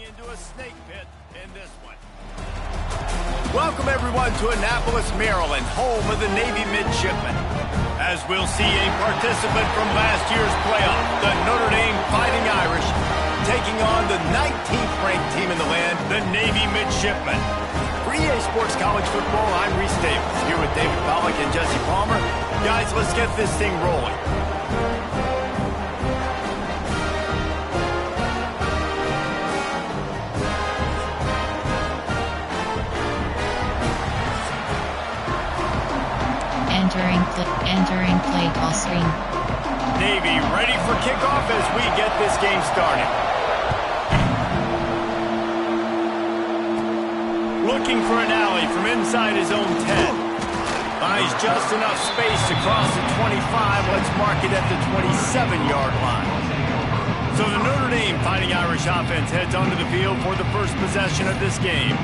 into a snake pit in this one. Welcome everyone to Annapolis, Maryland, home of the Navy Midshipmen. As we'll see a participant from last year's playoff, the Notre Dame Fighting Irish, taking on the 19th ranked team in the land, the Navy Midshipmen. For EA Sports College Football, I'm Reese Davis, here with David Pollack and Jesse Palmer. Guys, let's get this thing rolling. Entering play call screen. Navy ready for kickoff as we get this game started. Looking for an alley from inside his own 10. Buys just enough space to cross the 25. Let's mark it at the 27-yard line. So the Notre Dame Fighting Irish offense heads onto the field for the first possession of this game.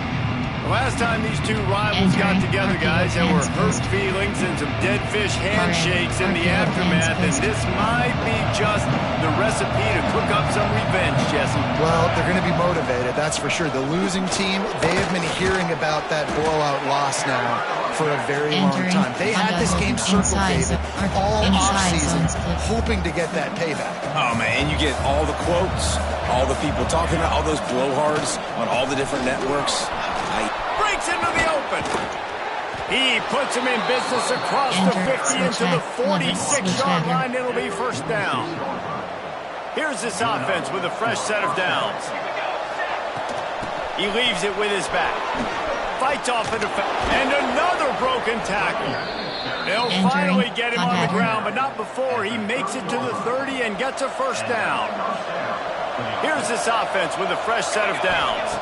The last time these two rivals got together, guys, there were hurt feelings and some dead fish handshakes in the aftermath, and this might be just the recipe to cook up some revenge, Jesse. Well, they're going to be motivated, that's for sure. The losing team, they have been hearing about that blowout loss now for a very long time. They had this game circled, David, all offseason, hoping to get that payback. Oh, man, you get all the quotes, all the people talking about all those blowhards on all the different networks. Breaks into the open. He puts him in business across the 50 into the 46-yard line. It'll be first down. Here's this offense with a fresh set of downs. He leaves it with his back. Fights off a defense. And another broken tackle. They'll finally get him on the ground, but not before he makes it to the 30 and gets a first down. Here's this offense with a fresh set of downs.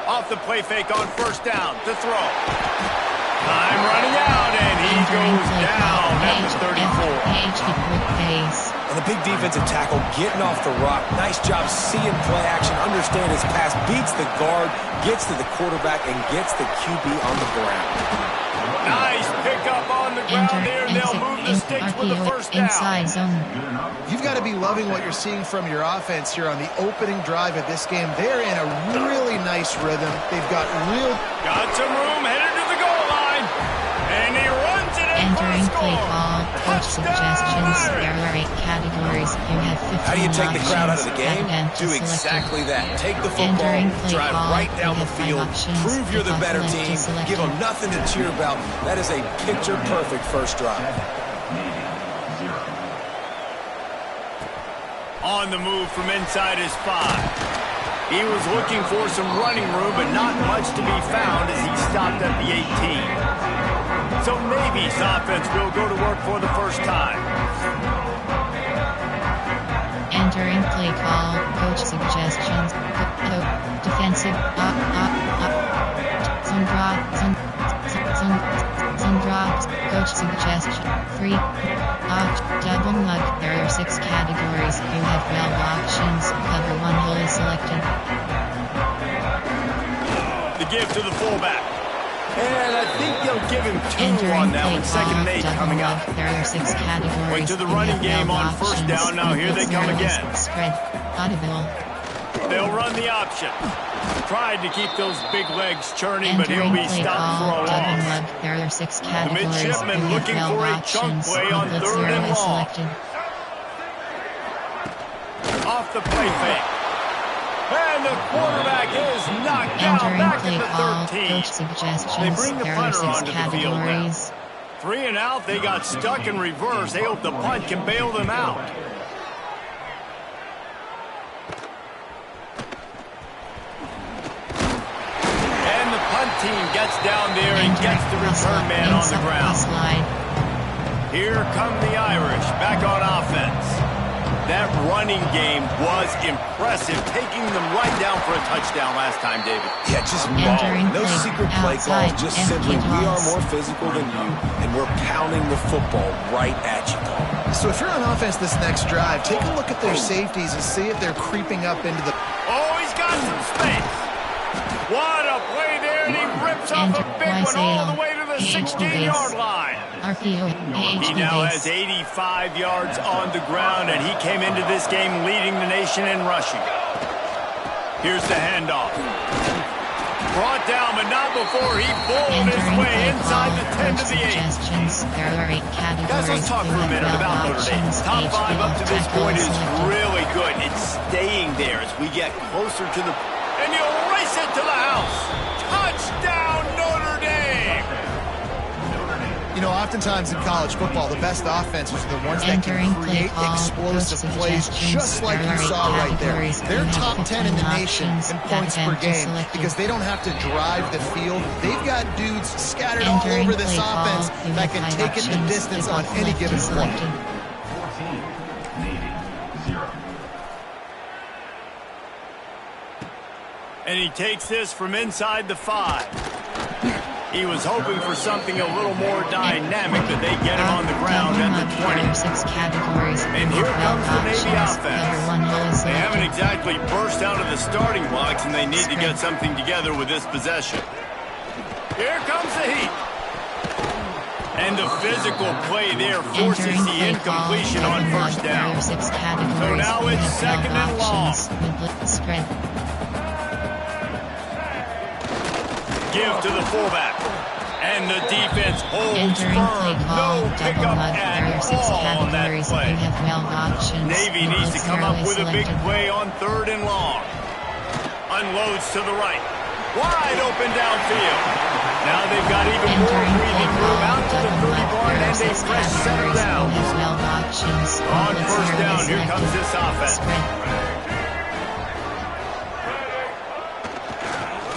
Off the play fake on first down to throw. Time running out, and he goes down at the 34. And the big defensive tackle getting off the rock. Nice job seeing play action, understand his pass, beats the guard, gets to the quarterback, and gets the QB on the ground. Nice pickup on the ground there, and they'll move the sticks with the first down. You've got to be loving what you're seeing from your offense here on the opening drive of this game. They're in a really nice rhythm. They've got some room, headed to the goal line. And he runs it in for a score. Entering play call, coach suggestions. There are 8 categories. You have 15 How do you take the crowd out of the game? Do selected. exactly that. Take the football, drive right down the field, prove you're the better team, give them nothing to cheer about. That is a picture-perfect first drive. On the move from inside his 5. He was looking for some running room, but not much to be found as he stopped at the 18. So Navy's offense will go to work for the first time. Entering play call, coach suggestions, defensive, some drops, coach suggestion, free, double mug. There are 6 categories. You have 12 options. Cover 1 hole is selected. The give to the fullback. And I think they'll give him 2 Entering on that play one. Second and 8 call, coming double up. mug. There are 6 categories. Went to the You running have game 12 on first options. down. Now here they come again. Spread, audible. They'll run the option. Tried to keep those big legs churning, but he'll Entering be play stopped for a call, double loss. mug. There are 6 The categories. midshipmen You have looking 12 for a chunk options. play on Blitz 3rd 0 and is long. selected. Off the play fake. And the quarterback is knocked down Entering back play at call, the 13. coach suggestions. They bring the There are punter 6 onto the field now. categories. 3 and out, they got stuck in reverse. They hope the punt can bail them out. And the punt team gets down there and gets the return man on the ground. Here come the Irish back on offense. That running game was impressive, taking them right down for a touchdown last time, David. Yeah, just mauling. No secret play calls, just simply we are more physical than you, and we're pounding the football right at you, Paul. So if you're on offense this next drive, take a look at their safeties and see if they're creeping up into the... Oh, he's got some space. What a play there, and he rips off a big one all the way to the 16-yard line. He now has 85 yards on the ground, and he came into this game leading the nation in rushing. Here's the handoff. Brought down, but not before he bowled his way inside the 10 to the 8. There are 8 categories. Guys, let's talk for a minute about Notre Dame. Top 5 up to this point is really good. It's staying there as we get closer to the... And you'll race it to the house. Touchdown, Notre Dame! You know, oftentimes in college football, the best offenses are the ones that can create explosive plays, just like you saw right there. They're top 10 in the nation in points per game because they don't have to drive the field. They've got dudes scattered all over this offense that can take it the distance on any given point. And he takes this from inside the 5. He was hoping for something a little more dynamic, but they get him on the ground at the 20. And here comes the Navy offense. They haven't exactly burst out of the starting blocks, and they need to get something together with this possession. Here comes the heat. And the physical play there forces the incompletion on first down. So now it's second and long. Give to the fullback. And the defense holds firm. No pickup at all on that play. Navy needs to come up with a big play on 3rd and long. Unloads to the right. Wide open downfield. Now they've got even more breathing room out to the 31 and a fresh center down. On first down, here comes this offense.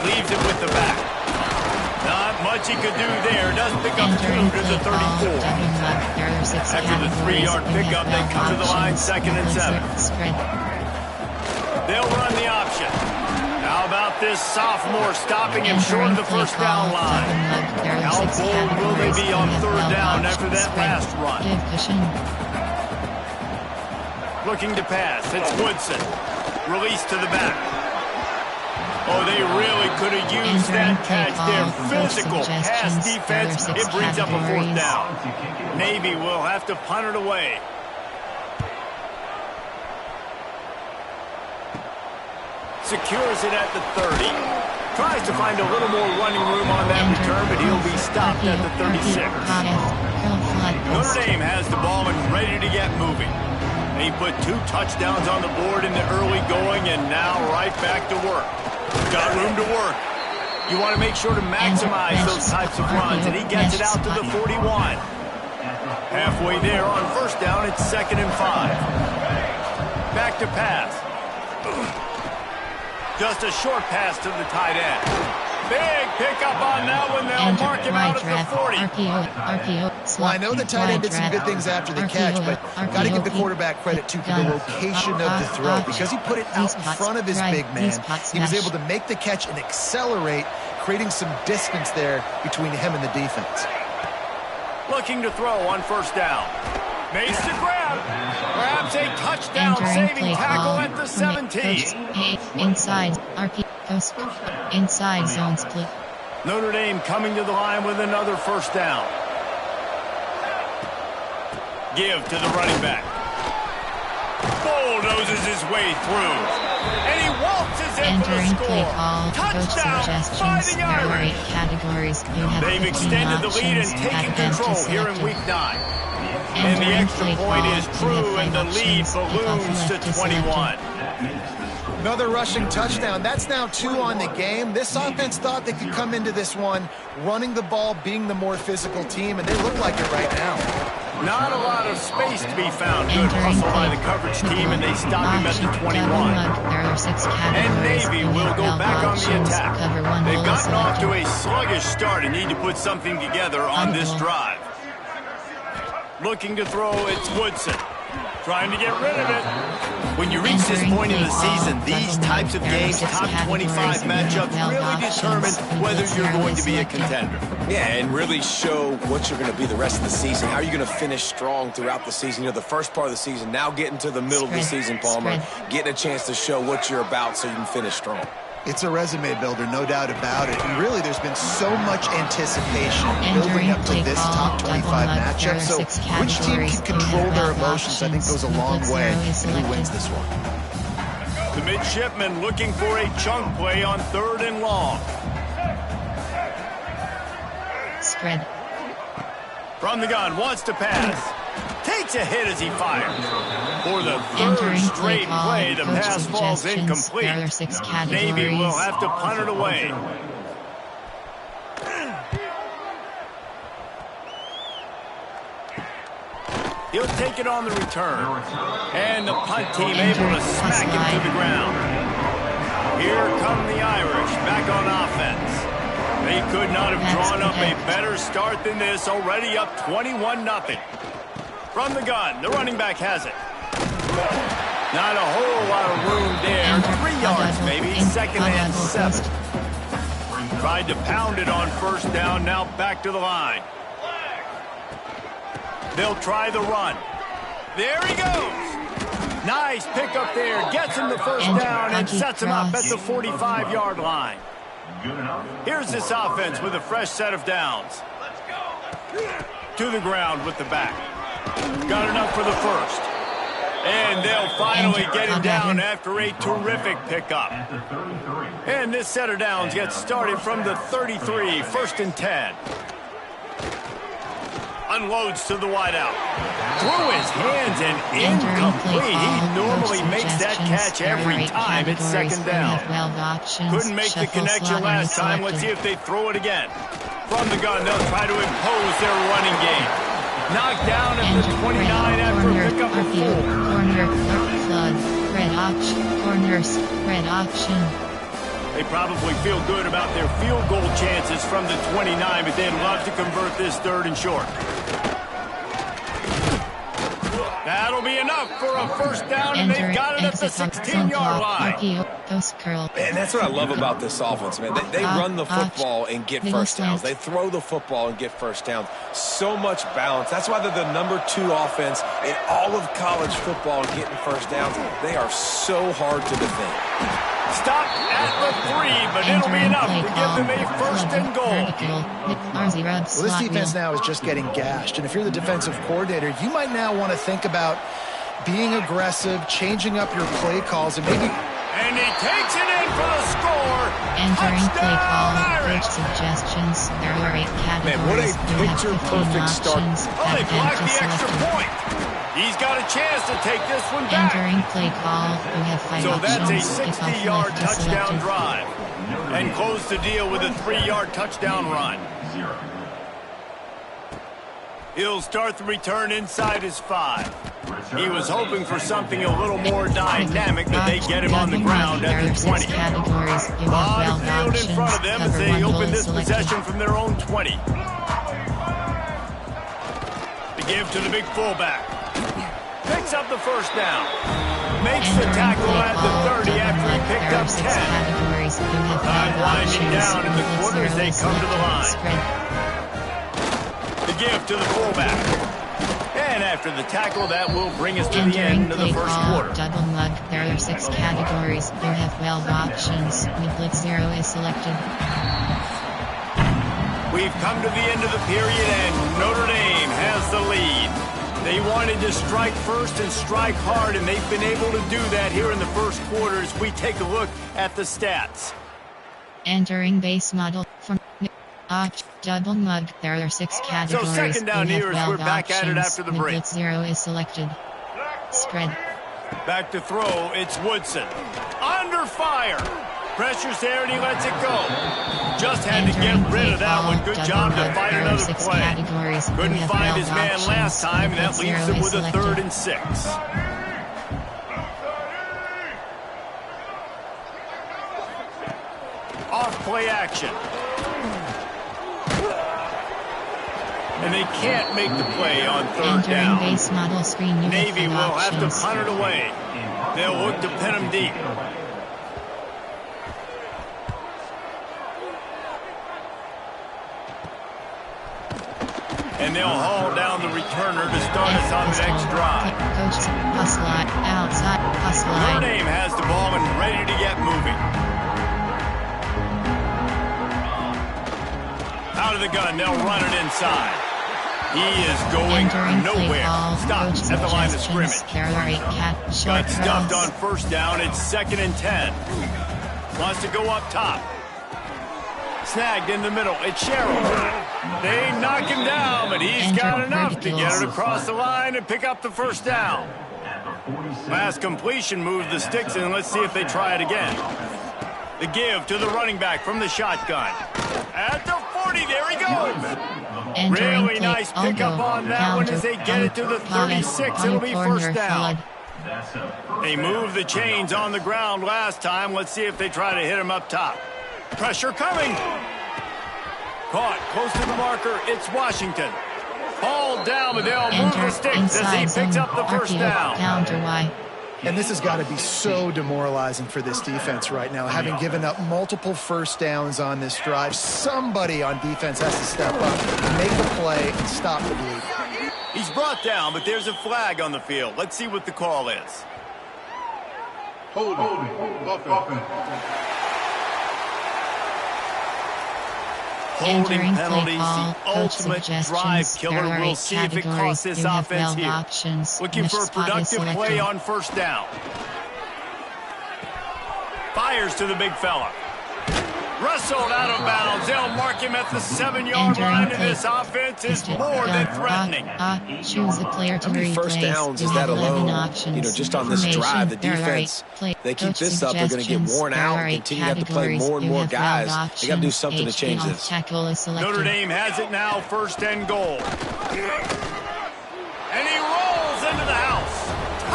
Leaves it with the back. Not much he could do there. Does pick up 2 to the 34. After the 3-yard pickup, they come to the line 2nd and 7. They'll run the option. How about this sophomore stopping him short of the first down line? How bold will they be on 3rd down after that last run? Looking to pass. It's Woodson. Release to the back. Oh, they really could have used that catch there. Physical pass defense. It brings up a 4th down. Navy will have to punt it away. Secures it at the 30. Tries to find a little more running room on that return, but he'll be stopped at the 36. Notre Dame has the ball and ready to get moving. They put 2 touchdowns on the board in the early going and now right back to work. Got room to work. You want to make sure to maximize those types of runs, and he gets it out to the 41. Halfway there on first down, it's 2nd and 5. Back to pass. Just a short pass to the tight end. Big pickup on that one. They'll mark him out at the 40. Well, I know the tight end did some good things after the catch, but got to give the quarterback credit, too, for the location of the throw. Because he put it out in front of his big man, he was able to make the catch and accelerate, creating some distance there between him and the defense. Looking to throw on first down. Makes the grab. Grabs a touchdown-saving tackle at the 17. Inside zone split. Notre Dame coming to the line with another first down. Give to the running back. Bulldozes his way through. And he waltzes in for the score. Touchdown, Fighting Irish. They've extended the lead and taken control here in Week 9. And the extra point is true, and the lead balloons to 21. Another rushing touchdown. That's now 2 on the game. This offense thought they could come into this one running the ball, being the more physical team, and they look like it right now. Not a lot of space to be found. Good hustle by the coverage team, and they stop him at the 21. And Navy will go back on the attack. They've gotten off to a sluggish start and need to put something together on this drive. Looking to throw, it's Woodson. Trying to get rid of it. When you reach this point in the season, these types of games, top 25 matchups, really determine whether you're going to be a contender. Yeah, and really show what you're going to be the rest of the season. How are you going to finish strong throughout the season? You know, the first part of the season, now getting to the middle of the season, Palmer, getting a chance to show what you're about so you can finish strong. It's a resume builder, no doubt about it. And really, there's been so much anticipation building up to this top 25 matchup. So which team can control their emotions, I think, goes a long way in who wins this one. The midshipman looking for a chunk play on 3rd and long. Spread. From the gun, wants to pass. Takes a hit as he fires. For the 3rd straight play, the pass falls incomplete. Navy will have to punt it away. He'll take it on the return. And the punt team able to smack it to the ground. Here come the Irish back on offense. They could not have drawn up a better start than this, already up 21-0. From the gun, the running back has it. Not a whole lot of room there. 3 yards maybe, 2nd and 7. Tried to pound it on 1st down, now back to the line. They'll try the run. There he goes. Nice pickup there. Gets him the 1st down and sets him up at the 45-yard line. Here's this offense with a fresh set of downs. To the ground with the back. Got enough for the 1st. And they'll finally get him down after a terrific pickup. And this set of downs gets started from the 33, 1st and 10. Unloads to the wideout. Through his hands and incomplete. He normally makes that catch every time it's 2nd down. Couldn't make the connection last time. Let's see if they throw it again. From the gun, they'll try to impose their running game. Knocked down at the 29 after a pickup of 4. Corner, flood, red option, corners, red option. They probably feel good about their field goal chances from the 29, but they'd love to convert this 3rd and short. That'll be enough for a 1st down, and they've got it at the 16-yard line. And that's what I love about this offense, man. They run the football and get 1st downs. They throw the football and get 1st downs. So much balance. That's why they're the number 2 offense in all of college football and getting 1st downs. They are so hard to defend. Stop at the 3, but it'll be enough to give them a 1st and goal. Well, this defense now is just getting gashed. And if you're the defensive coordinator, you might now want to think about being aggressive, changing up your play calls, and maybe... And he takes it in for the score. Entering play call, coach suggestions. There are 8 categories. Man, what a picture-perfect start. Oh, they blocked the extra point. He's got a chance to take this one back. Entering play call, you have 5 so options. So that's a 60-yard touchdown drive. And close the deal with a 3-yard touchdown run. He'll start the return inside his 5. He was hoping for something a little more dynamic, but they get him on the ground at the 20. A lot of field in front of them as they open this possession from their own 20. To give to the big fullback. Picks up the 1st down. Makes the tackle at the 30 after he picked up 10. Time winding down in the quarter as they come to the line. The give to the fullback. And after the tackle, that will bring us to the end of the 1st quarter. Double mug. There are 6 categories. You have 12 options. With blitz 0 is selected. We've come to the end of the period, and Notre Dame has the lead. They wanted to strike first and strike hard, and they've been able to do that here in the 1st quarter as we take a look at the stats. Entering base model from double mug. There are 6 categories. So 2nd down here as we're back at it after the break. Blitz 0 is selected. Spread. Back to throw, it's Woodson. Under fire. Pressure's there and he lets it go. Just had to get rid of that one. Good job to find another play. Couldn't find his man last time, and that leaves him with a 3rd and 6. Off play action. And they can't make the play on 3rd down. Base model screen, Navy will have to punt it away. They'll look to pin him deep. And they'll haul down the returner to start us on the next drive. Notre Dame has the ball and ready to get moving. Out of the gun, they'll run it inside. He is going Entering nowhere. Ball, Stop coach at the line of suggestions. scrimmage. There are 8 cat short Got stuffed rolls. on first down. It's 2nd and 10. Wants to go up top. Snagged in the middle. It's Sherrill. They knock him down, but he's got enough to get it across the line and pick up the first down. Last completion moved the sticks in. Let's see if they try it again. The give to the running back from the shotgun. At the 40, there he goes. Entering Really nice pickup on that one as they get it to the 36. It'll be first down. They moved the chains on the ground last time. Let's see if they try to hit him up top. Pressure coming. Caught close to the marker. It's Washington. Hauled down, but they'll move the sticks as he picks up the first down. Counter Y. And this has got to be so demoralizing for this defense right now, having given up multiple first downs on this drive. Somebody on defense has to step up, make the play, and stop the bleed. He's brought down, but there's a flag on the field. Let's see what the call is. Holding. Holding Entering penalties, play the call, ultimate drive killer. There are We'll 8 see if it costs categories. this You have offense 12 here. options. Looking for a Spot is productive play selected. on first down. Fires to the big fella. Wrestled out of bounds. They'll mark him at the 7-yard line, and this offense is more than threatening. Choose a player to How many replace. first downs You is have that 11 alone? options. You know, just on this drive, the defense, they keep this up, they're going to get worn out and continue to have to play more and more guys. They got to do something to change this. Notre Dame has it now, 1st and goal. And he rolls into the house.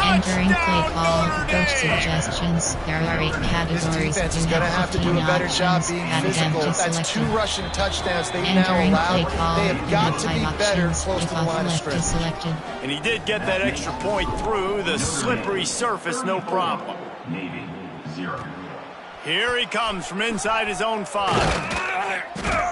Entering play Touchdown, call, Notre coach Dame. suggestions. There are 8 categories. This defense is You going to have to do a 15 better job options. being Add them physical. to That's selected. 2 rushing touchdowns they've now Entering allowed. play call, They you have got to 5 be better options. close to the Kick off line of left to scrimmage. selected. And he did get that extra point through the slippery surface, no problem. Navy 0. Here he comes from inside his own 5.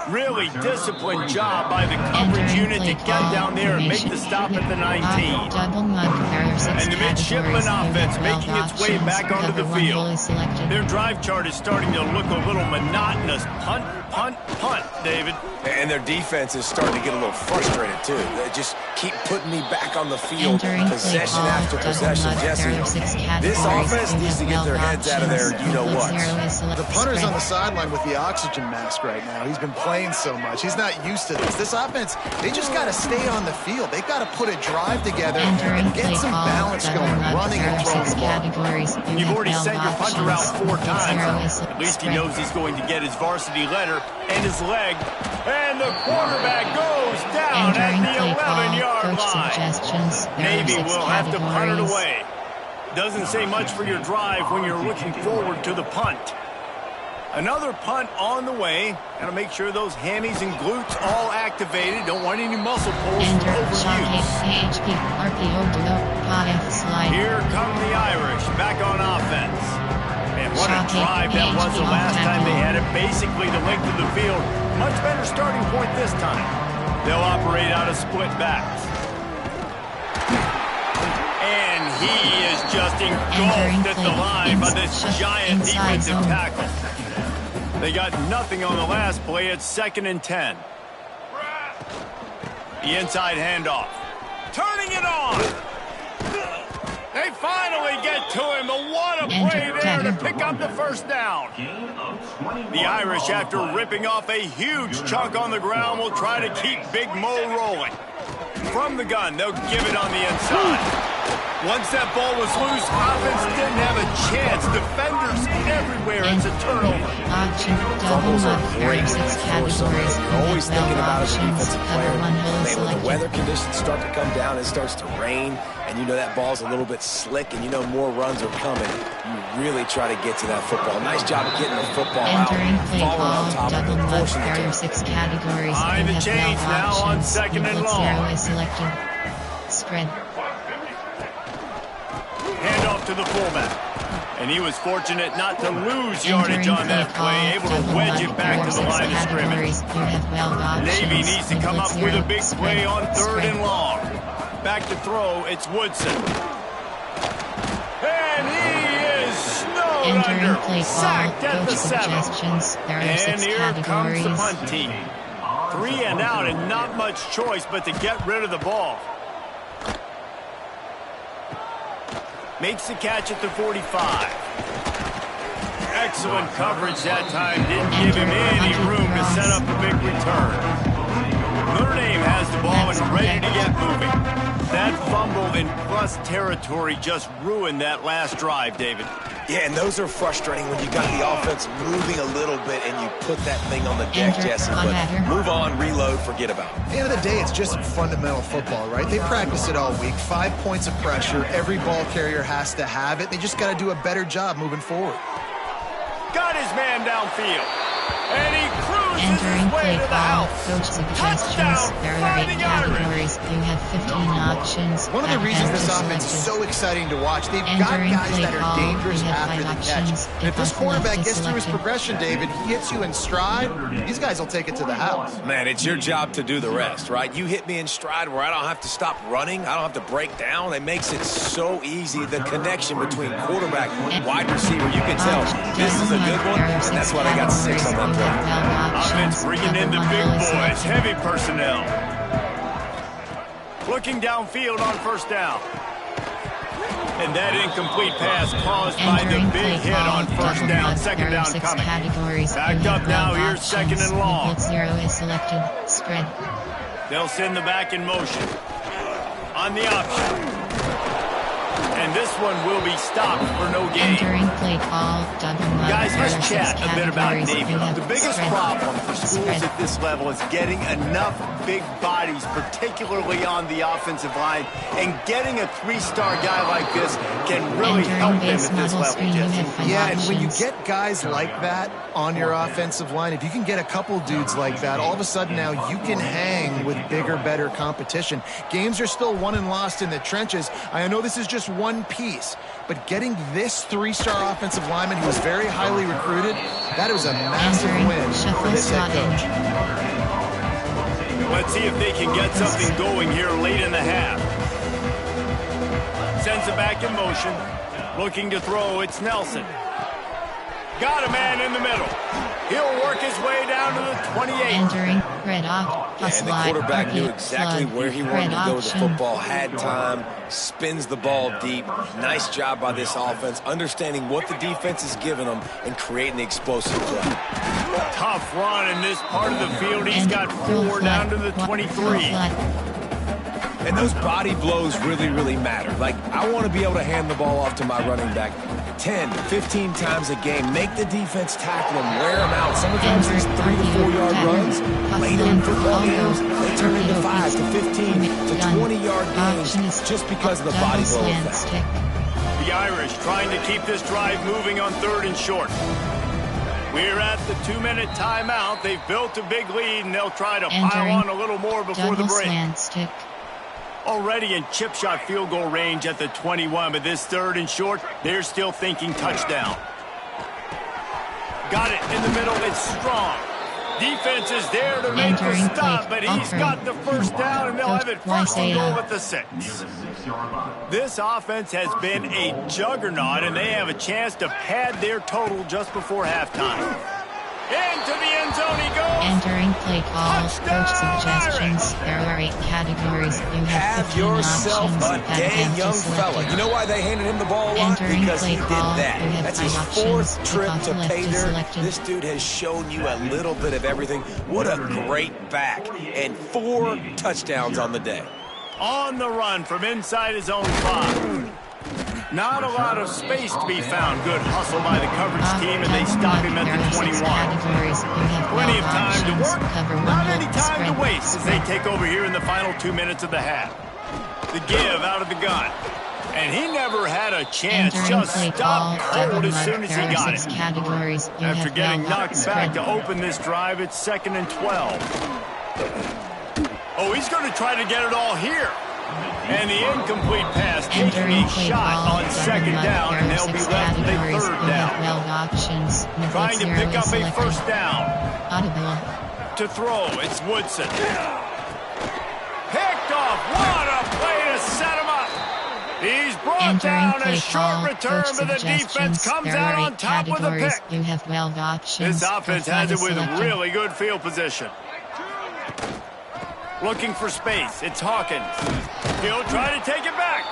Really disciplined job by the coverage unit to get down there and make the stop at the 19. Double mug, there are 6 And the midshipman categories. offense You have making 12 its way options. back onto the Cover one field. goal is selected. Their drive chart is starting to look a little monotonous. Punt, punt, punt, David. And their defense is starting to get a little frustrated, too. They just keep putting me back on the field, Entering play possession call, after double possession. mug, Jesse, there are 6 categories. this offense You needs to have get their 12 heads out of there, options. you know Input what. 0 is selected. The punter's Spread. on the sideline with the oxygen mask right now. He's been playing so much. He's not used to this. This offense, they just got to stay on the field. They've got to put a drive together Entering and play get some call, balance double going, mug, running there and are throwing 6 the ball. categories. You You've have already 12 sent your punter out options. 4 Input times. 0 is At least he spread. knows he's going to get his varsity letter and his leg. And the quarterback goes down Entering at the play call, 11-yard coach line. suggestions. There are Maybe 6 we'll have to punt it categories. away. Doesn't say much for your drive when you're looking forward to the punt. Another punt on the way. Got to make sure those hammies and glutes all activated. Don't want any muscle pulls from Enter shock overuse. AHP RPO duo PF slide. Here come the Irish back on offense. And what a Shock drive that was the AHP last time they off-tackle. had it. Basically the length of the field. Much better starting point this time. They'll operate out of split backs. And he is just engulfed at the line by this giant defensive tackle. They got nothing on the last play. It's 2nd and 10. The inside handoff. Turning it on. They finally get to him, but what a play there to pick up the first down. The Irish, after ripping off a huge chunk on the ground, will try to keep Big Mo rolling. From the gun, they'll give it on the inside. Once that ball was loose, offense didn't have a chance. Defenders everywhere. It's a turnover. Option double Fumbles are mug. There great are 6 for somebody. categories. You're always You have thinking 12 about it as a options. defensive Cover player. one goal Man, when the selected. weather conditions start to come down, it starts to rain, and you know that ball's a little bit slick, and you know more runs are coming. You really try to get to that football. Nice job of getting the football out, Entering play falling call, on top of double it, mug. forcing the There are turn. 6 categories. Behind You the have chains 12 now on options. 2nd and Input long. 0 is selected. Spread. Handoff to the fullback. And he was fortunate not to lose yardage on that play, able to wedge it back to the line of scrimmage. Navy needs to come up with a big play on 3rd and long. Back to throw, it's Woodson. And he is snowed Entering under, play call, sacked at coach the 7. suggestions. There are And 6 here comes the categories. punt team. 3 and out and not much choice but to get rid of the ball. Makes the catch at the 45. Excellent coverage that time. Didn't give him any room to set up a big return. Notre Dame has the ball and ready to get moving. That fumble in plus territory just ruined that last drive, David. Yeah, and those are frustrating when you got the offense moving a little bit and you put that thing on the deck, Jesse. But move on, reload, forget about it. At the end of the day, it's just fundamental football, right? They practice it all week. 5 points of pressure. Every ball carrier has to have it. They just got to do a better job moving forward. Got his man downfield. And he cruises Entering his way play to the call, house. coach suggestions. Touchdown, There are 8 Fighting Irish. categories. You have 15 options. One of the reasons this offense is so exciting to watch, they've got guys that are dangerous after the catch. And if this quarterback gets through his progression, David, he hits you in stride, these guys will take it to the house. Man, it's your job to do the rest, right? You hit me in stride where I don't have to stop running. I don't have to break down. It makes it so easy. The connection between quarterback and wide receiver, you can tell this is a good one, and that's why they got 6 on that play. Offense bringing in the big boys, heavy personnel. Looking downfield on first down. And that incomplete pass caused by the big hit on first down. Second down coming. Backed up now, here's second and long. 0 is selected. Spread. They'll send the back in motion. On the option. And this one will be stopped for no gain. Entering play call, Guys, let's chat a bit about Navy. The biggest problem for schools at this level is getting enough big bodies, particularly on the offensive line, and getting a 3-star guy like this can really help them at this level, Jesse. Yeah, and when you get guys like that on your offensive line, if you can get a couple dudes like that, all of a sudden now you can hang with bigger, better competition. Games are still won and lost in the trenches. I know this is just one piece, but getting this 3-star offensive lineman who was very highly recruited, that was a massive win for this head coach. Let's see if they can get something going here late in the half. Sends it back in motion. Looking to throw, it's Nelson. Got a man in the middle. He'll work his way down to the 28. Entering red off. And the quarterback knew exactly where he wanted to go with the football, had time, spins the ball deep. Nice job by this offense, understanding what the defense is giving them and creating the explosive play. Tough run in this part of the field. He's got 4 down to the 23. And those body blows really, really matter. Like, I want to be able to hand the ball off to my running back 10, 15 times a game. Make the defense tackle them, wear them out. Sometimes these 3 to 4 yard runs, later in football games, they turn into 5 to 15 to 20-yard games just because of the body blow effect. The Irish trying to keep this drive moving on 3rd and short. We're at the 2-minute timeout. They've built a big lead, and they'll try to pile on a little more before the break. Already in chip shot field goal range at the 21, but this 3rd and short, they're still thinking touchdown. Got it in the middle. It's strong. Defense is there to make the stop, but he's got the first down, and they'll have it 1st and goal at the 6. This offense has been a juggernaut, and they have a chance to pad their total just before halftime. Into the end zone he goes. Entering play call, coach suggestions. There are 8 categories. You have 15 yourself options. a dang young fella. You know why they handed him the ball a lot? Because he did that. That's his 4th trip to pay dirt. This dude has shown you a little bit of everything. What a great back. And 4 touchdowns on the day. On the run from inside his own 5. Not a lot of space to be found. Good hustle by the coverage team, and they stop him at the 21. Plenty of time to work, not any time to waste as they take over here in the final 2 minutes of the half. The give out of the gun. And he never had a chance, just stopped cold as soon as he got it. After getting knocked back to open this drive, it's 2nd and 12. Oh, he's going to try to get it all here. And the incomplete pass taking a shot on 2nd down, and they'll be left with a 3rd down. Trying to pick up a 1st down. To throw, it's Woodson. Picked off. What a play to set him up. He's brought down a short return, but the defense comes out on top with a pick. You have 12 options. This offense has it with really good field position. Looking for space. It's Hawkins. He'll try to take it back.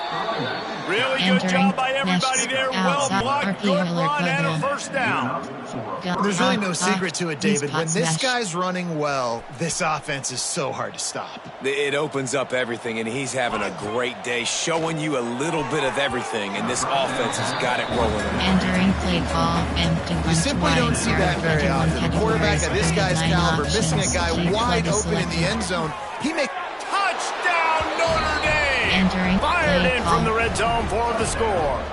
Really good job by everybody there. Well blocked, good run, and a first down. There's really no secret to it, David. When this guy's running well, this offense is so hard to stop. It opens up everything, and he's having a great day, showing you a little bit of everything, and this offense has got it rolling. Entering play call, empty. You simply don't see that very often. A quarterback of this guy's caliber missing a guy wide open in the end zone. He makes touchdown Notre Dame. Entering fired in from the red zone for the score.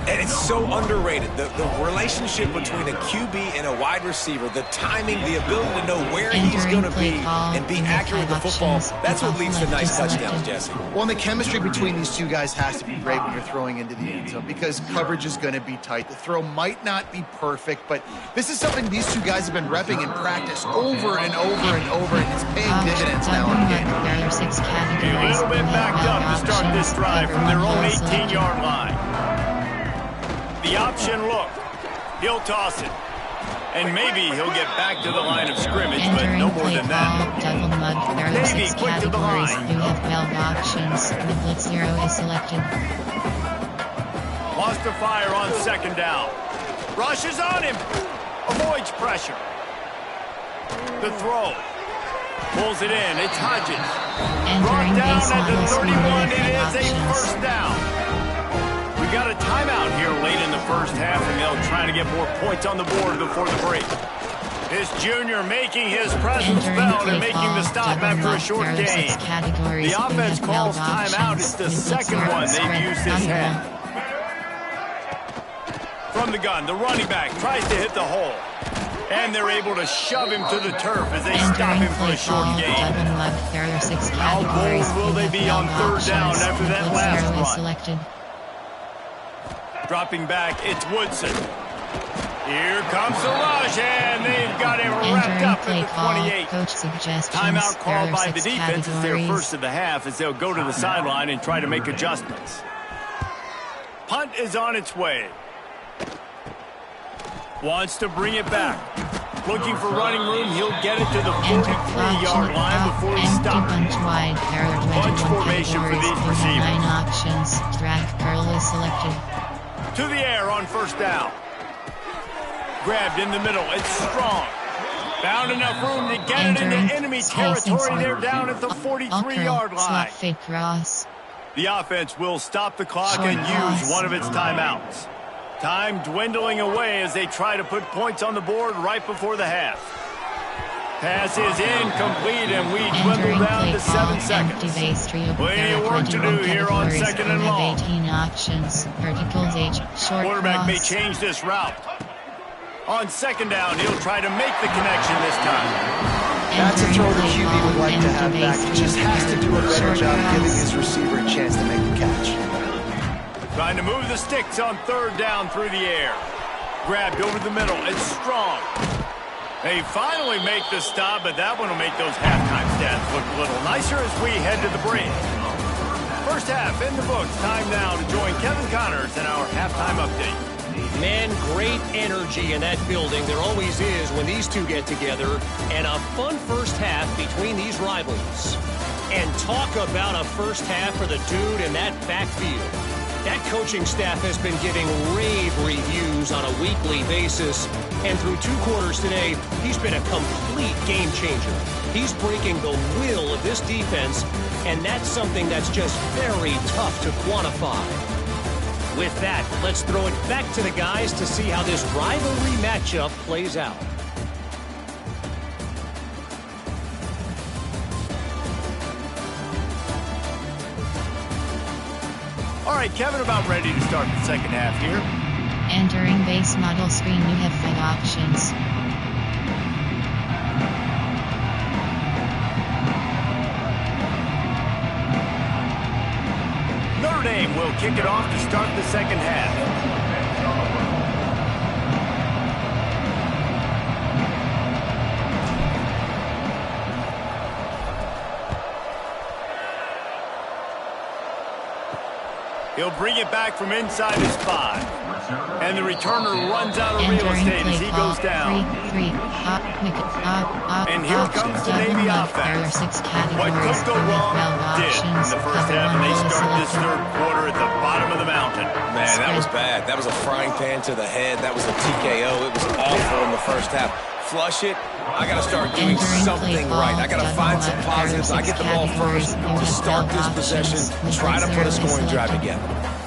And it's so underrated. The relationship between a QB and a wide receiver, the timing, the ability to know where he's going to be and be accurate with the football, that's what leads to nice touchdowns, Jesse. Well, and the chemistry between these two guys has to be great when you're throwing into the end zone because coverage is going to be tight. The throw might not be perfect, but this is something these two guys have been repping in practice over and over and over, and it's paying dividends now and again. A little bit backed up to start this drive from their own 18-yard line. The option look. He'll toss it. And maybe he'll get back to the line of scrimmage, but no more than that. Navy quick to the line. You have 12 options. The blitz 0 is selected. Lost to fire on second down. Rushes on him. Avoids pressure. The throw. Pulls it in. It's Hodges. Brought down at the 31. It is a first down. We got a timeout here late in the first half, and they'll try to get more points on the board before the break. This junior making his presence felt and making the stop after a short gain. The offense calls timeout. It's the second one they've used this half. From the gun, the running back tries to hit the hole. And they're able to shove him to the turf as they stop him for a short gain. How bold will they be on third down after that last run? Dropping back, it's Woodson. Here comes the rush, and they've got him wrapped up at the 28. Timeout called by the defense is their first of the half as they'll go to the sideline and try to make adjustments. Punt is on its way. Wants to bring it back. Looking for running room, he'll get it to the 43-yard line before he stops. Bunch formation for these receivers. 9 options. Drag curl is selected. To the air on first down. Grabbed in the middle. It's Strong. Found enough room to get it into enemy territory. They're down at the 43-yard line. Fake cross. The offense will stop the clock and use one of its timeouts. Time dwindling away as they try to put points on the board right before the half. Pass is incomplete, and we dwindle down to 7 seconds. Plenty of work to do here on second and long. 18 options. Verticals H. Short quarterback may change this route. On second down, he'll try to make the connection this time. That's a throw the QB would like to have back. He just has to do a better job giving his receiver a chance to make the catch. Trying to move the sticks on third down through the air. Grabbed over the middle. It's Strong. They finally make the stop, but that one will make those halftime stats look a little nicer as we head to the break. First half in the books. Time now to join Kevin Connors in our halftime update. Man, great energy in that building. There always is when these two get together. And a fun first half between these rivals. And talk about a first half for the dude in that backfield. That coaching staff has been giving rave reviews on a weekly basis. And through 2 quarters today, he's been a complete game changer. He's breaking the will of this defense, and that's something that's just very tough to quantify. With that, let's throw it back to the guys to see how this rivalry matchup plays out. All right, Kevin, about ready to start the second half here. Entering base model screen, you have 5 options. Notre Dame will kick it off to start the second half. He'll bring it back from inside his 5. And the returner runs out of real estate as he goes down. And here comes the Navy offense. What could go wrong did in the first half, and they start this third quarter at the bottom of the mountain. Man, that was bad. That was a frying pan to the head. That was a TKO. It was awful in the first half. Flush it. I got to start doing something right. I got to find some positives. I get the ball first to start this possession, try to put a scoring drive together.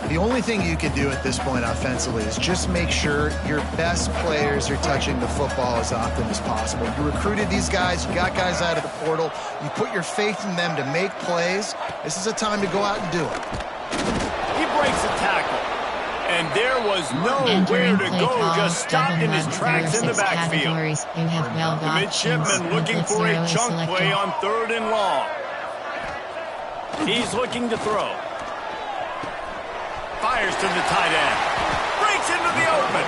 The only thing you can do at this point offensively is just make sure your best players are touching the football as often as possible. You recruited these guys, you got guys out of the portal, you put your faith in them to make plays. This is a time to go out and do it. He breaks a tackle, and there was nowhere to go, just stopped in his tracks in the backfield. The midshipman looking for a chunk play on 3rd and long. He's looking to throw. Fires to the tight end. Breaks into the open.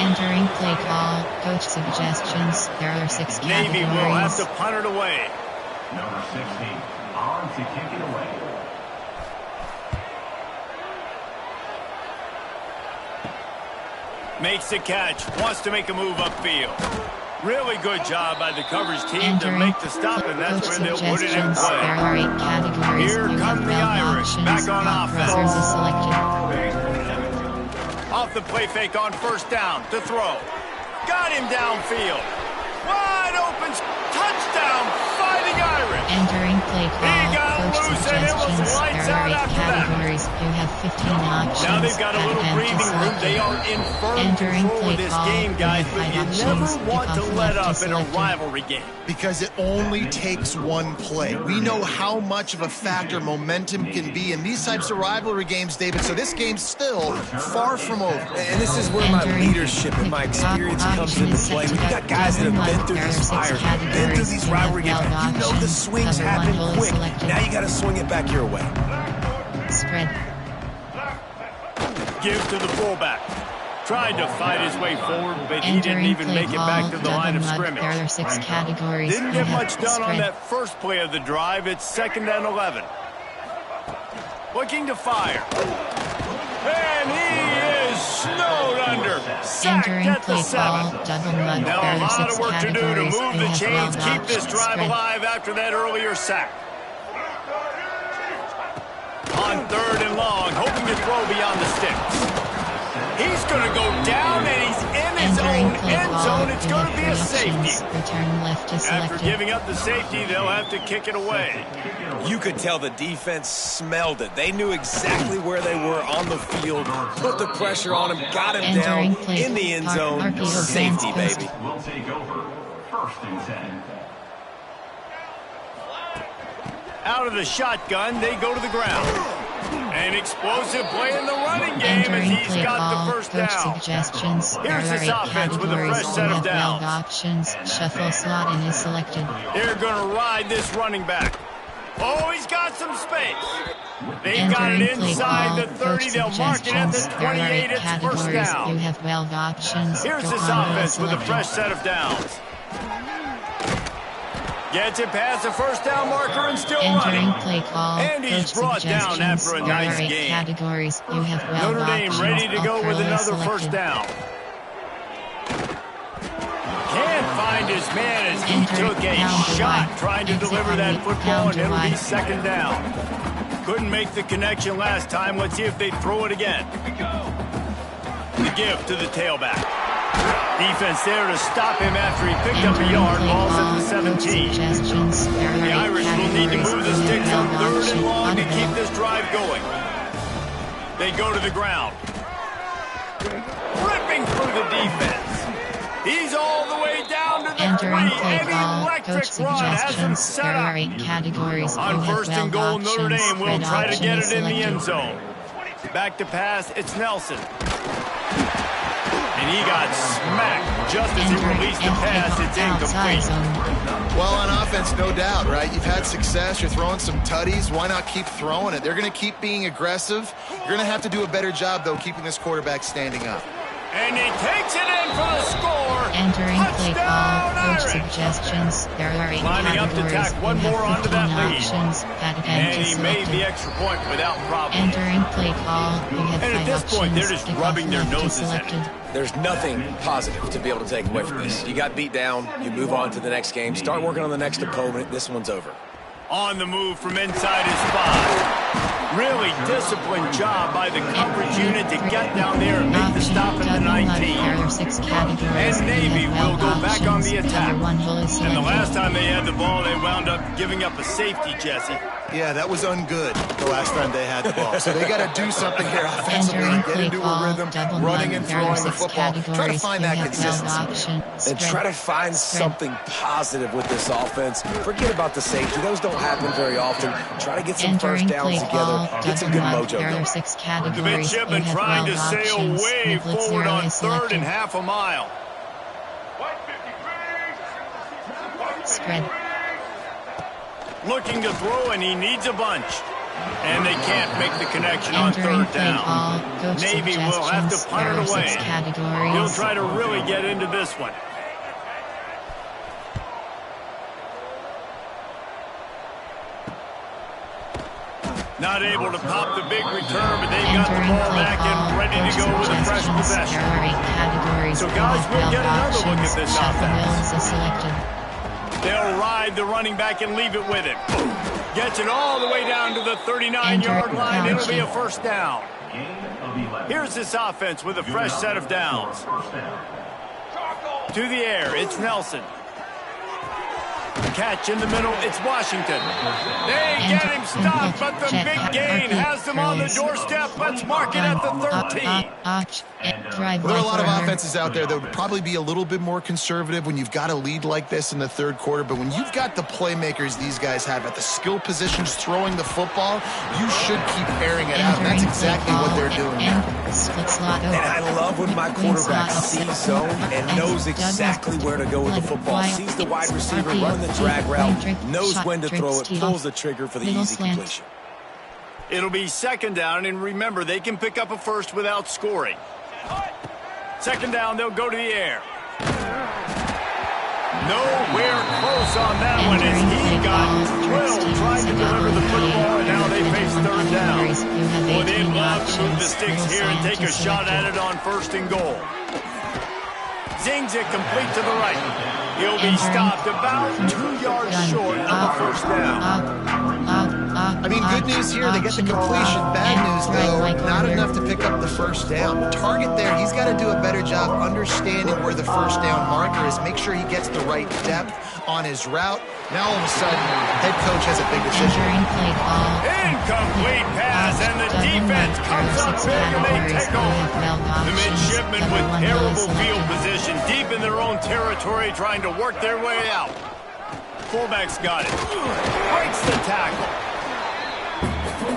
Entering play call. Coach suggestions. There are 6 categories. Navy will have to punt it away. Number 16, on to kick it away. Makes the catch. Wants to make a move upfield. Really good job by the coverage team to make the stop, and that's where they'll put it in play. There are 8 categories. Here come the Irish, back on offense. Off the play fake on 1st down to throw. Got him downfield. Wide open. Touchdown, Fighting Irish. Entering play call. He got loose, and it was lights there are out 8 after categories. that. You have 15 options. Now they've got a little breathing room. They are in firm control of this game, guys, but you never want to let up in a rivalry game. Because it only takes one play. We know how much of a factor momentum can be in these types of rivalry games, David, so this game's still far from over. And this is where my leadership and my experience comes into play. When you got guys that have been through these fires, been through these rivalry games, you know the swings happen quick. Now you got to swing it back your way. Spread. Give to the fullback. Tried to fight his way forward, but he didn't even make it back to the line of scrimmage. There are 6 categories. Didn't get much done on that first play of the drive. It's 2nd and 11. Looking to fire. And he is snowed under. Sacked at the 7. Now a lot of work to do to move the chains, keep this drive alive after that earlier sack. On 3rd and long, hoping to throw beyond the sticks. He's going to go down, and he's in his own end zone. It's going to be a safety. After giving up the safety, they'll have to kick it away. You could tell the defense smelled it. They knew exactly where they were on the field, put the pressure on him, got him down in the end zone. Safety, baby. We'll take over 1st and 10. Out of the shotgun, they go to the ground. An explosive play in the running game as he's got the 1st down. Here's this offense with a fresh set of downs. Options. Shuffle slot and is selected. They're going to ride this running back. Oh, he's got some space. They've got it inside the 30. They'll mark it at the 28. It's 1st down. You have 12 options. Here's this offense with a fresh set of downs. Gets it past the 1st down marker and still running. Play call. And he's brought down after a nice game. Categories. You have Notre Dame ready to go with another 1st down. Can't find his man as he took a shot trying to deliver that football, and it'll be 2nd down. Couldn't make the connection last time. Let's see if they throw it again. The give to the tailback. Defense there to stop him after he picked up a yard. Ball's at the 17. The Irish will need to move the sticks on 3rd and long to keep this drive going. They go to the ground. Ripping through the defense. He's all the way down to the 3. And electric run has him set up. On 1st and goal, Notre Dame will try to get it in the end zone. Back to pass, it's Nelson. And he got smacked just as he released the pass. It's incomplete. Well, on offense, no doubt, right? You've had success. You're throwing some tutties. Why not keep throwing it? They're going to keep being aggressive. You're going to have to do a better job, though, keeping this quarterback standing up. And he takes it in for the score. Entering play call, Touchdown, coach Irish. suggestions. There are 8 Lining up to categories. tack one You have more onto 15 that lead. options. That And again he made the selected. extra point without problem. Entering play call, you have And at 5 this options. point, they're just Kickoff rubbing their left is noses in it. selected. There's nothing positive to be able to take away from this. You got beat down, you move on to the next game, start working on the next opponent. This one's over. On the move from inside his spot. Really disciplined job by the coverage unit to get down there and make the stop at the 19. There are 6 categories. And Navy will go back on the attack. One hole is And the selected. last time they had the ball, they wound up giving up a safety, Jesse. Yeah, that was ungood the last time they had the ball. So they got to do something here offensively to get into a rhythm, running and throwing the football. Try to find that consistency. And try to find something positive with this offense. Forget about the safety. Those don't happen very often. Try to get some first downs together. Get some good mojo There going. are 6 The categories. You midshipman have trying 12 to sail options. way Split forward 0 on is 3rd selected. and half a mile. Spread. Looking to throw, and he needs a bunch. And they can't make the connection on Entering 3rd play down. call, coach Navy will have to suggestions. punt There it are 6 away. categories. He'll try to really get into this one. Not able to pop the big return, but they've got the Entering ball play back call, and ready to coach go with a fresh suggestions. possession. There are 8 categories. So You guys, have we'll 12 get another look at options. this Shuffle offense. Mills is selected. They'll ride the running back and leave it with him. Gets it all the way down to the 39-yard line. It'll be a first down. Here's this offense with a fresh set of downs. To the air, it's Nelson. Catch in the middle, it's Washington. They get him stopped, but the big gain has them on the doorstep. Let's mark it at the 13. There are a lot of offenses out there that would probably be a little bit more conservative when you've got a lead like this in the 3rd quarter, but when you've got the playmakers these guys have at the skill positions throwing the football, you should keep airing it out. And that's exactly what they're doing now. And I love when my quarterback sees zone and knows exactly where to go with the football. Sees the wide receiver run the drag route, knows when to throw it, pulls the trigger for the easy completion. It'll be 2nd down, and remember, they can pick up a first without scoring. 2nd down, they'll go to the air. Nowhere close on that one as he got drilled trying to deliver the football, and now they face 3rd down. Well, they'd love to move the sticks here and take a shot at it on 1st and goal. Zings it complete to the right. He'll be stopped about 2 yards short of the first down. I mean, good news here, they get the completion. Bad news, though, not enough to pick up the first down. Target there, he's got to do a better job understanding where the first down marker is. Make sure he gets the right depth on his route. Now, all of a sudden, head coach has a big decision. Incomplete pass, and the defense comes up big and they take over. The midshipmen with terrible field position, deep in their own territory, trying to work their way out. Fullback's got it. Breaks the tackle.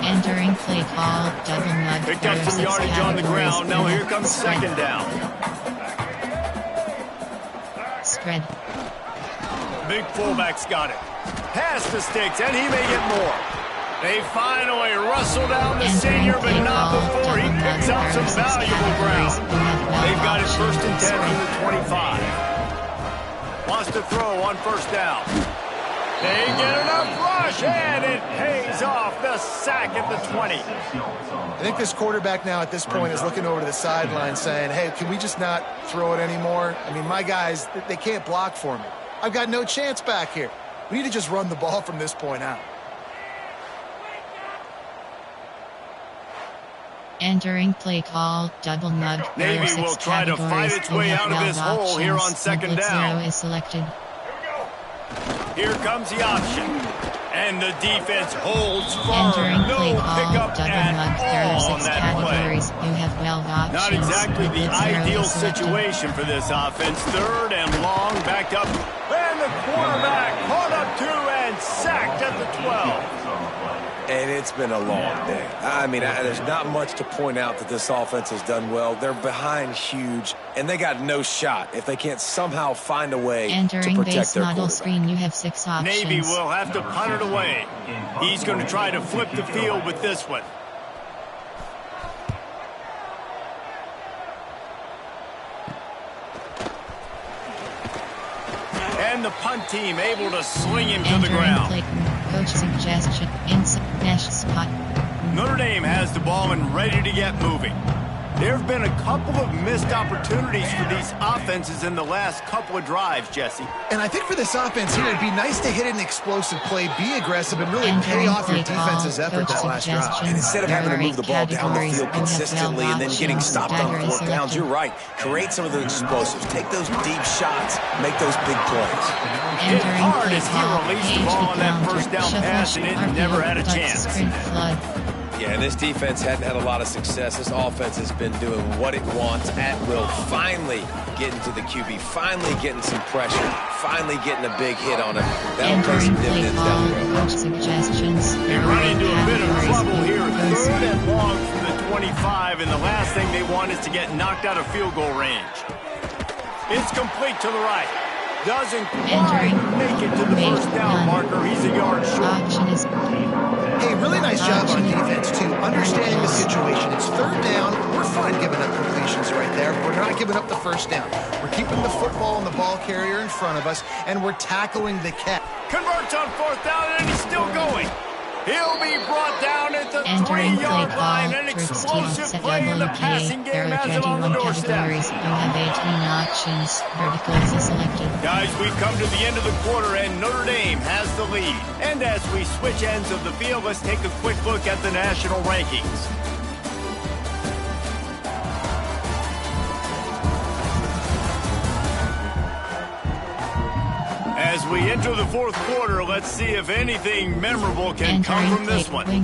Entering play call, double mud. Picked up some yardage on the ground. Now here comes 2nd down. Spread. Big fullback's got it. Pass the sticks, and he may get more. They finally rustle down the senior, but not before he picks up some valuable ground. They've got it 1st and 10 from the 25. Wants to throw on 1st down. They get enough rush, and it pays off. The sack at the 20. I think this quarterback now at this point is looking over to the sideline saying, hey, can we just not throw it anymore? I mean, my guys, they can't block for me. I've got no chance back here. We need to just run the ball from this point out. Entering play call, double mug. Navy will try to fight its way out of this hole here on 2nd down. Is selected. Here comes the option. And the defense holds Entering firm. No play call, pickup double at mug. There are all on 6 that play. categories. You have 12 options. Not exactly the Split 0 ideal is selected. situation for this offense. 3rd and long, backed up. And the quarterback caught up 2 and sacked at the 12. And it's been a long day. I mean, there's not much to point out that this offense has done well. They're behind huge, and they got no shot if they can't somehow find a way Entering to protect base their model quarterback. screen, you have 6 options. Navy will have to punt it away. He's going to try to flip the field with this one. And the punt team able to sling him to the Entering ground. play. Coach suggestion. Inside mesh spot. Notre Dame has the ball and ready to get moving. There have been a couple of missed opportunities for these offenses in the last couple of drives, Jesse. And I think for this offense here, it'd be nice to hit an explosive play, be aggressive, and really pay off your defense's effort that last drive. And instead of having to move the ball down the field consistently and then getting stopped on 4th downs, you're right. Create some of those explosives. Take those deep shots. Make those big plays. Hit hard as he released the ball on that first down pass, and it never had a chance. Yeah, and this defense hadn't had a lot of success. This offense has been doing what it wants at will. Finally getting to the QB. Finally getting some pressure. Finally getting a big hit on him. That'll pay some dividends down the road. Suggestions. They run into a bit of trouble here. 3rd and long from the 25, and the last thing they want is to get knocked out of field goal range. It's complete to the right. Doesn't quite make it to the first down marker. He's a yard short. Hey, really nice job on defense, too. Understanding the situation. It's 3rd down. We're fine giving up completions right there. We're not giving up the first down. We're keeping the football and the ball carrier in front of us, and we're tackling the catch. Converts on 4th down, and he's still going. He'll be brought down at the 3-yard line. An explosive play in the passing game has him on the doorstep. You have 18 options. Verticals is selected. Guys, we've come to the end of the quarter, and Notre Dame has the lead. And as we switch ends of the field, let's take a quick look at the national rankings. As we enter the 4th quarter, let's see if anything memorable can come from this one. Coach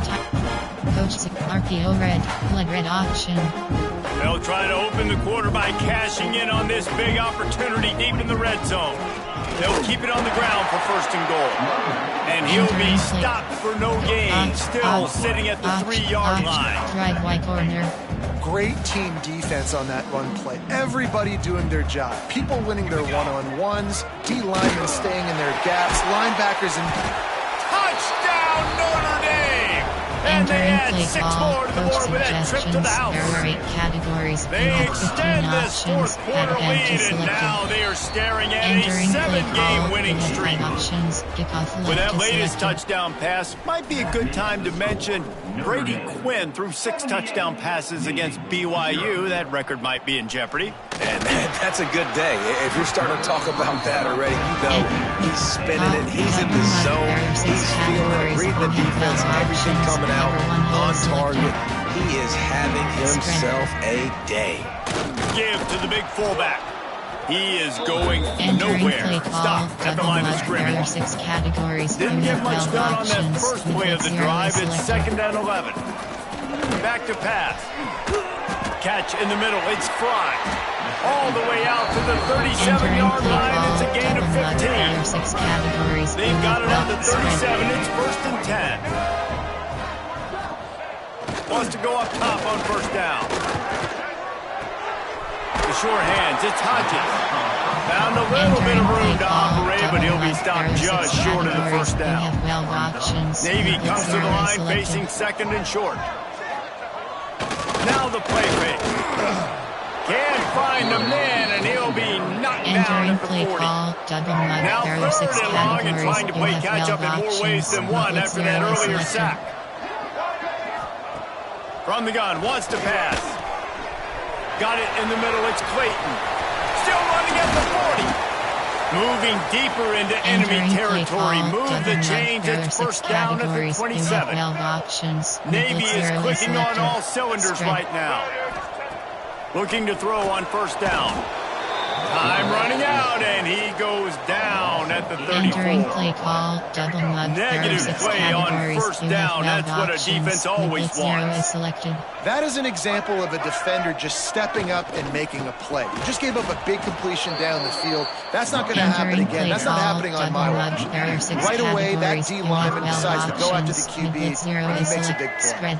RPO red option. They'll try to open the quarter by cashing in on this big opportunity deep in the red zone. They'll keep it on the ground for 1st and goal. And he'll be stopped for no gain, still sitting at the 3-yard line. Drive Y corner. Great team defense on that run play. Everybody doing their job. People winning their one-on-ones, D linemen staying in their gaps, linebackers and Touchdown, Notre Dame! And they add 6 more to the board with that trip to the house. There are 8 categories. They extend this 4th quarter lead, and now they are staring at a 7-game winning streak. With that latest touchdown pass, might be a good time to mention Brady Quinn threw 6 touchdown passes against BYU. That record might be in jeopardy. And that's a good day. If you're starting to talk about that already, you know he's spinning it. He's in the zone. He's feeling it, reading the defense, everything coming out on target. He is having himself a day. Give to the big fullback. He is going nowhere. Stop at the line of scrimmage. 6 categories. Didn't get much done on that first play of the drive. It's 2nd and 11. Back to pass. Catch in the middle. It's Fry. All the way out to the 37-yard line. It's a gain of 15. 6 categories. They've got it out to 37. It's 1st and 10. Wants to go up top on 1st down. The short hands, it's Hodges. Found a little bit of room to operate, but he'll be stopped just short of the 1st down. Navy comes to the line facing 2nd and short. Now the play fake. Can't find the man, and he'll be knocked down at the 40. Now 3rd and long, and trying to play catch-up in more ways than one after that earlier sack. From the gun, wants to pass. Got it in the middle, it's Clayton. Still running at the 40. Moving deeper into enemy territory. Move the chains, it's 1st down at the 27. Navy is clicking on all cylinders right now. Looking to throw on 1st down. Time running out, and he goes down at the 34. Negative play on 1st down. That's what a defense always wants. that is an example of a defender just stepping up and making a play. You just gave up a big completion down the field. That's not going to happen again. That's not happening on my watch. Right away, that D lineman decides to go after the QB when he makes a big play.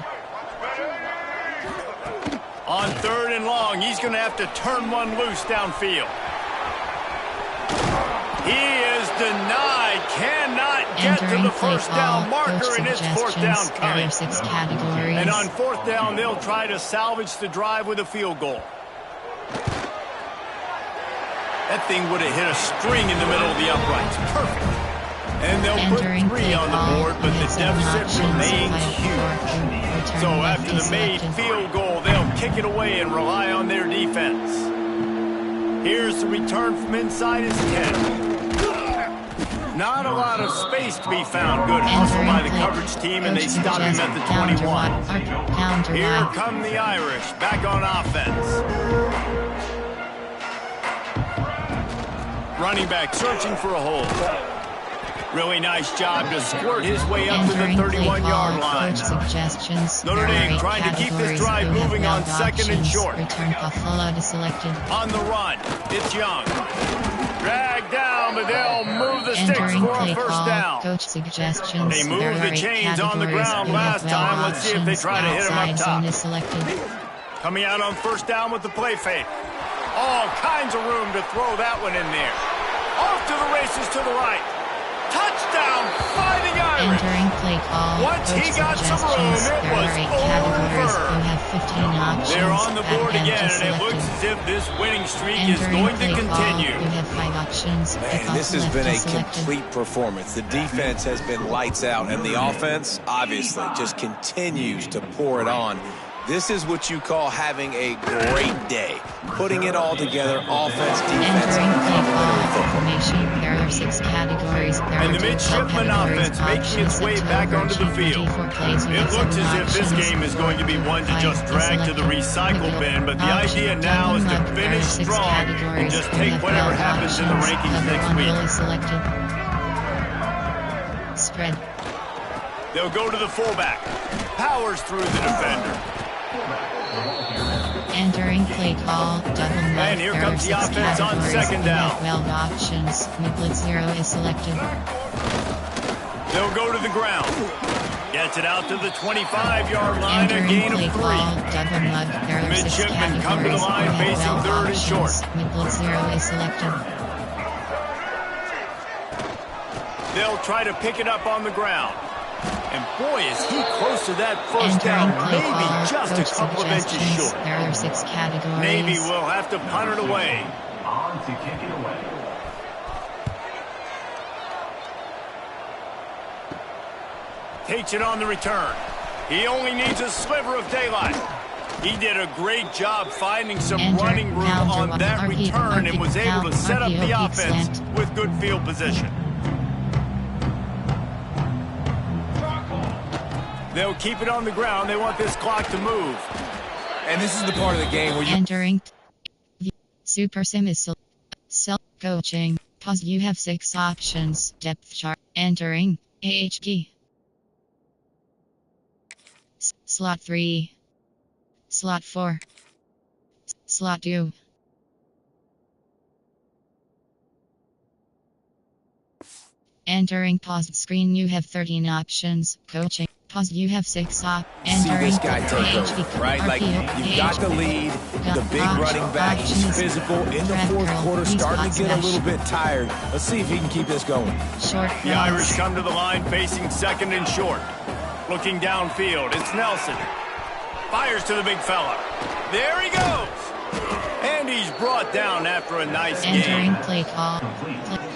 On 3rd and long, he's going to have to turn one loose downfield. He is denied, cannot get to the 1st down marker, and it's 4th down coming. And on 4th down, they'll try to salvage the drive with a field goal. That thing would have hit a string in the middle of the uprights. Perfect. And they'll put 3 on the board, but the deficit remains huge. So after the made field goal, they'll kick it away and rely on their defense. Here's the return from inside his 10. Not a lot of space to be found. Good hustle by the coverage team, and they stop him at the 21. Here come the Irish, back on offense. Running back searching for a hole. Really nice job to squirt his way up to the 31-yard line. Notre Dame trying to keep this drive moving on 2nd and short. On the run, it's Young. Dragged down, but they'll move the sticks for a first down. They moved the chains on the ground last time. Let's see if they try to hit him up top. Coming out on first down with the play fake. All kinds of room to throw that one in there. Off to the races to the right. Touchdown, Fighting Irish. Entering play call. Once he got some room, it was over. They're on the board again, and it looks as if this winning streak is going to continue. Man, this has been a complete performance. The defense has been lights out, and the offense, obviously, just continues to pour it on. This is what you call having a great day. Putting it all together, offense, defense, There are 6 categories. And the midshipman offense making its way back onto the field. It looks as if this game is going to be one to just drag to the recycle bin, but the idea now is to finish strong and just take whatever happens in the rankings next week. Spread. They'll go to the fullback. Powers through the defender. Entering play call, double move. And here comes the offense on 2nd down. Well options, Midlet 0 is selected. They'll go to the ground. Gets it out to the 25-yard line, a gain of 3. The midshipmen come to the line facing 3rd and short. Midlet 0 is selected. They'll try to pick it up on the ground. And boy, is he close to that first down, maybe just a couple of inches short. There are 6 categories. Maybe we'll have to punt it away. On to kick it away. Takes it on the return. He only needs a sliver of daylight. He did a great job finding some running room on that return and was able to set up the offense with good field position. They'll keep it on the ground. They want this clock to move. And this is the part of the game where you... Entering Super Sim is self-coaching. Pause. You have 6 options. Depth chart. Entering AH key. Slot 3. Slot 4. Slot 2. Entering paused screen. You have 13 options. Coaching. Pause. You have 6 up. See this guy take over, right? Like, you've got the lead, the big running back, he's physical. In the 4th quarter, starting to get a little bit tired. Let's see if he can keep this going. The Irish come to the line facing 2nd and short. Looking downfield, it's Nelson. Fires to the big fella. There he goes. And he's brought down after a nice game. Play call.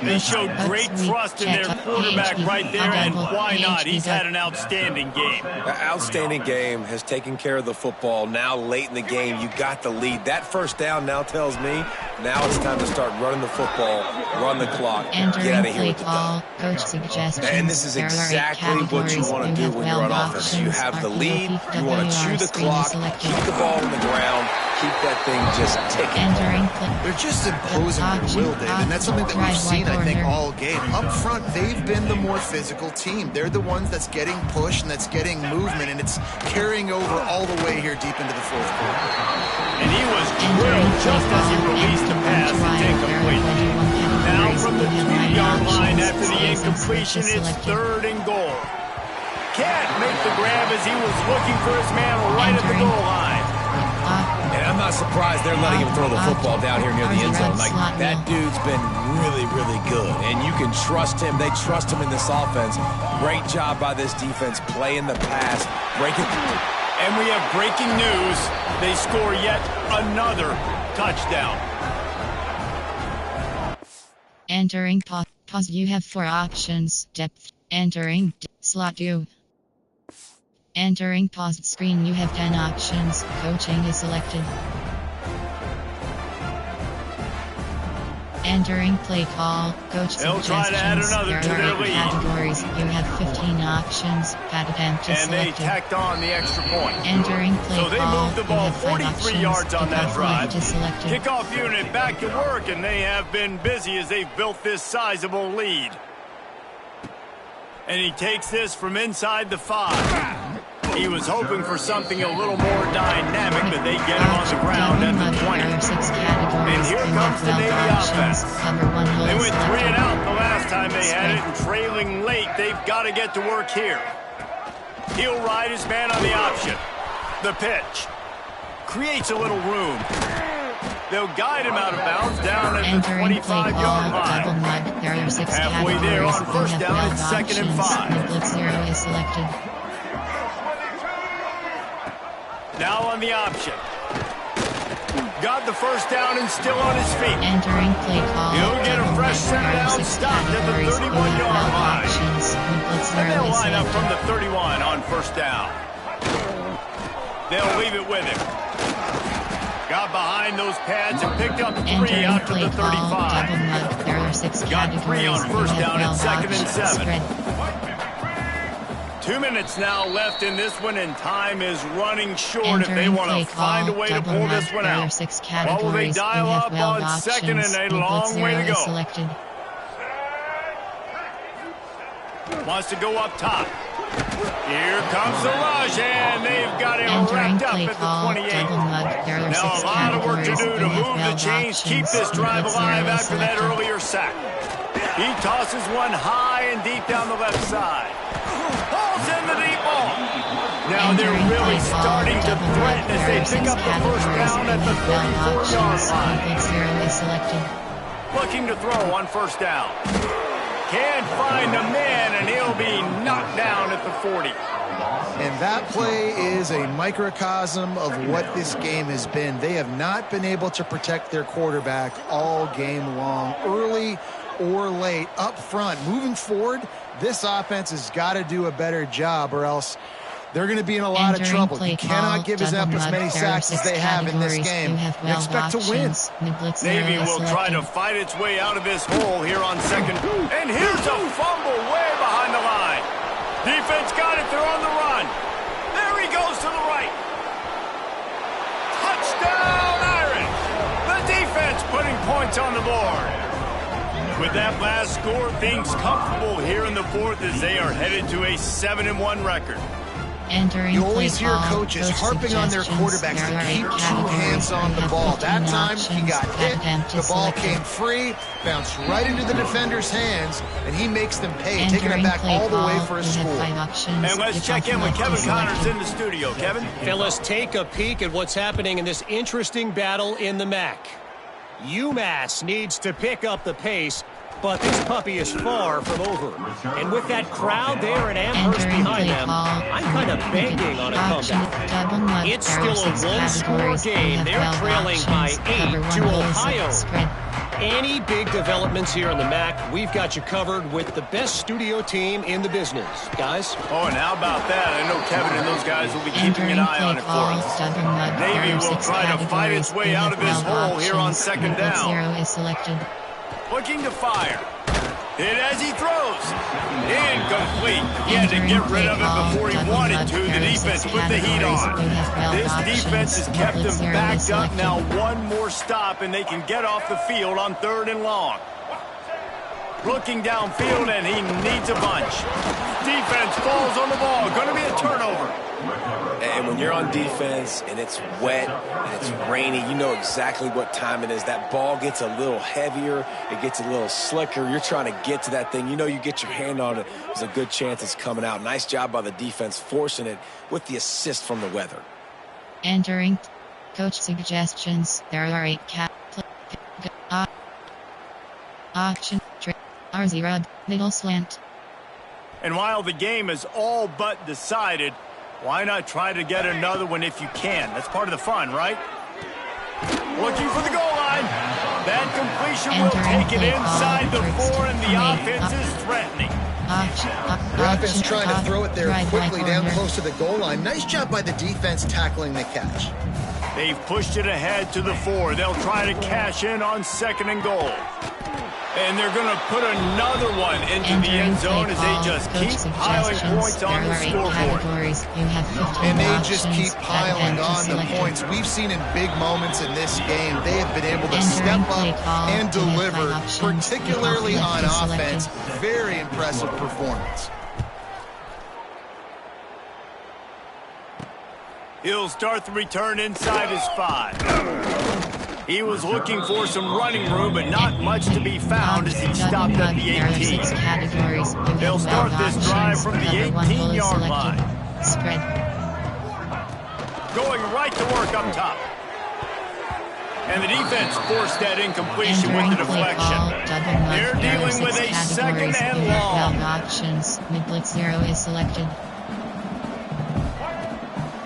They showed great trust in their quarterback right there, and why not? He's had an outstanding game. An outstanding game, has taken care of the football. Now late in the game, you got the lead. That first down now tells me now it's time to start running the football, run the clock, get out of here with the dub. And this is exactly what you want to do when you're on offense. You have the lead, you want to chew the clock, keep the ball on the ground, keep that thing just ticking. They're just imposing their will, Dave, and that's something that we've seen, I think, all game. Up front, they've been the more physical team. They're the ones that's getting pushed and that's getting movement, and it's carrying over all the way here deep into the 4th quarter. And he was drilled just as he released the pass. It's incomplete. Now from the 3-yard line after the incompletion, it's 3rd and goal. Can't make the grab as he was looking for his man right at the goal line. And I'm not surprised they're letting him throw the football down here near the end zone. Like, that dude's been really, really good. And you can trust him. They trust him in this offense. Great job by this defense playing the pass, breaking. And we have breaking news. They score yet another touchdown. Entering pause. You have 4 options. Depth. Entering slot 2. Entering paused screen. You have 10 options. Coaching is selected. Entering play call. Coach They'll suggestions. try to add another to There their are 8 lead. categories. You have 15 options. Pat attempt is And they selected. tacked on the extra point. Entering play So they call. moved the You ball have 5 43 options. yards on that Kickoff drive. left is selected. Kickoff unit back to work, and they have been busy as they've built this sizable lead. And he takes this from inside the 5. He was hoping for something a little more dynamic, but they get him on the ground at the 20. And here comes the Navy offense. They went 3 and out the last time they had it, and trailing late, they've got to get to work here. He'll ride his man on the option. The pitch. Creates a little room. They'll guide him out of bounds down at the 25-yard line. There are 6 Halfway there on categories. first You down, have it's 12 2nd and options. 5. Blitz 0 is selected. Now on the option. Got the first down and still on his feet. Entering play call. He'll get a fresh set There are down 6 stopped at the categories. 31-yard line. Options. Blitz 0 And they'll is line up from selected. the 31 on first down. They'll leave it with him. Got behind those pads and picked up 3 Entering out to play the call. 35. Double mud. There are 6 Got 3 categories. on first You have down and 12 2nd and options. 7. Spread. 2 minutes now left in this one, and time is running short if they Entering want play to find a call. way to Double pull mud. this one There are out. 6 What will they categories. dial You have up 12 on second options. and a Blitz long 0 way to is go? selected. Wants to go up top. Here comes the rush, and they've got him Entering wrapped up play at the call. 28. Double mud. There are Now 6 a lot of work to categories. do to You have move the 12 chains, keep options. this drive Blitz alive 0 is after that selected. earlier sack. He tosses one high and deep down the left side. Balls in the deep ball. Now they're Entering really play ball. starting to Double threaten mud. as There they are pick 6 up the first categories. down You at the have 12 34-yard options. line. Blitz 0 is selected. Looking to throw on first down. Can't find a man, and he'll be knocked down at the 40. And that play is a microcosm of what this game has been. They have not been able to protect their quarterback all game long, early or late, up front. Moving forward, this offense has got to do a better job, or else they're going to be in a lot of Entering trouble. play You cannot call. give as Double many mud. There are sacks as 6 they have in this categories. game You have and 12 expect to win. options. Blitz 0 Navy is will try to selected. fight its way out of this hole here on second. And here's a fumble way behind the line. Defense got it. They're on the run. There he goes to the right. Touchdown, Iron. The defense putting points on the board. With that last score, things comfortable here in the fourth as they are headed to a 7-1 record. Entering You play always hear call. coaches Coach harping on their suggestions. quarterbacks There are to 8 keep two categories. hands on You the have ball. 15 That time he options. got Pat hit, attempt the is ball selected. came free, bounced right into the defender's hands, and he makes them pay, taking Entering it back play all the way call. for a You have score. 5 options. And let's Kickoff check in with left Kevin is Connors selected. in the studio. Kevin? Phyllis, take a peek at what's happening in this interesting battle in the MAC. UMass needs to pick up the pace, but this puppy is far from over. And with that crowd there at Amherst Entering behind play them, call. I'm kind of banking on a Option. comeback. Double mud. It's There are still a 6 one-score categories. You game. have They're 12 trailing by options. 8 Cover 1 to goal is Ohio. spread. Any big developments here in the MAC, we've got you covered with the best studio team in the business. Guys? Oh, and how about that? I know Kevin and those guys will be keeping Entering an eye play on it for call. us. Double mud. Navy There are will 6 try to fight its categories. way You out have of this 12 hole here on options. second Blitz down. 0 is selected. Looking to fire. Hit as he throws. Incomplete. He had to get rid of it before he wanted to. The defense put the heat on. This defense has kept them backed up. Now one more stop, and they can get off the field on 3rd and long. Looking downfield, and he needs a bunch. Defense falls on the ball. Going to be a turnover. And when you're on defense and it's wet and it's rainy, you know exactly what time it is. That ball gets a little heavier. It gets a little slicker. You're trying to get to that thing. You know you get your hand on it. There's a good chance it's coming out. Nice job by the defense forcing it with the assist from the weather. Entering coach suggestions. There are 8 option. RZ middle slant. And while the game is all but decided, why not try to get another one if you can? That's part of the fun, right? Looking for the goal line. That completion will take it inside the 4, and the offense is threatening. The offense trying to throw it there quickly down close to the goal line. Nice job by the defense tackling the catch. They've pushed it ahead to the 4. They'll try to cash in on 2nd and goal. And they're going to put another one into the end zone as they just keep piling points on the scoreboard. And they just keep piling on the points. We've seen in big moments in this game, they have been able to step up and deliver, particularly on offense. Very impressive performance. He'll start the return inside his 5. He was looking for some running room, but not much to be found as he stopped at the 18. They'll start this drive from the 18-yard line. Spread. Going right to work up top. And the defense forced that incompletion with the deflection. They're dealing with a 2nd and long. Options. Mid-blitz 0 is selected.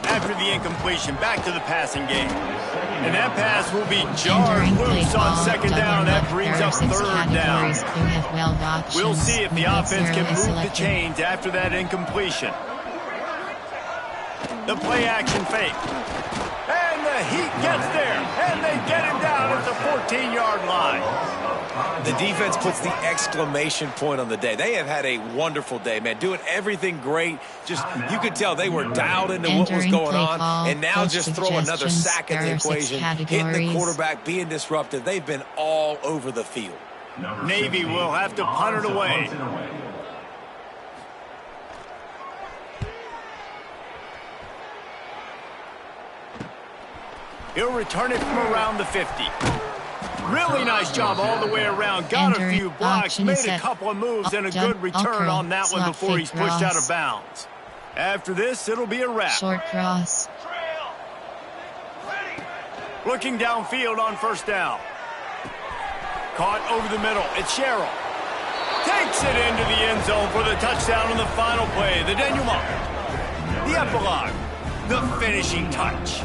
After the incompletion, back to the passing game. And that pass will be jarred loose on 2nd down. That brings up 3rd down. We'll see if the offense can move the chains after that incompletion. The play action fake. And the heat gets there. And they get him down at the 14-yard line. The defense puts the exclamation point on the day. They have had a wonderful day, man. Doing everything great. Just, you could tell they were dialed into what was going on. And now just throw another sack in the equation. Hitting the quarterback, being disruptive. They've been all over the field. Navy will have to punt it away. He'll return it from around the 50. Really nice job all the way around. Got a few blocks, made a couple of moves, and a good return on that one before he's pushed out of bounds. After this, it'll be a wrap. Short cross. Looking downfield on 1st down. Caught over the middle. It's Sherrill. Takes it into the end zone for the touchdown on the final play. The denouement. The epilogue. The finishing touch.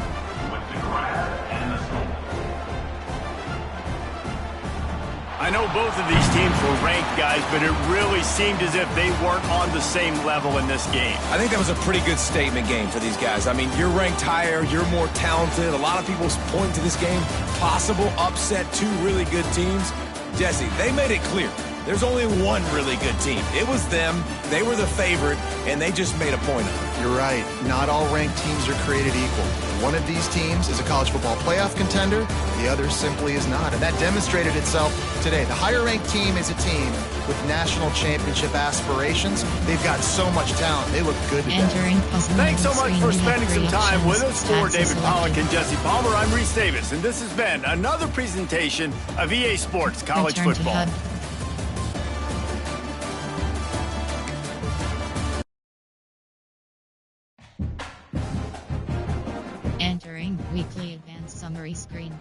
I know both of these teams were ranked, guys, but it really seemed as if they weren't on the same level in this game. I think that was a pretty good statement game for these guys. I mean, you're ranked higher, you're more talented. A lot of people point to this game, possible upset, 2 really good teams. Jesse, they made it clear. There's only one really good team. It was them. They were the favorite, and they just made a point of it. You're right. Not all ranked teams are created equal. One of these teams is a college football playoff contender. The other simply is not. And that demonstrated itself today. The higher-ranked team is a team with national championship aspirations. They've got so much talent. They look good today. Thanks so much for spending some time with us. For David Pollack and Jesse Palmer, I'm Reese Davis, and this has been another presentation of EA Sports College Football. Entering weekly advanced summary screen.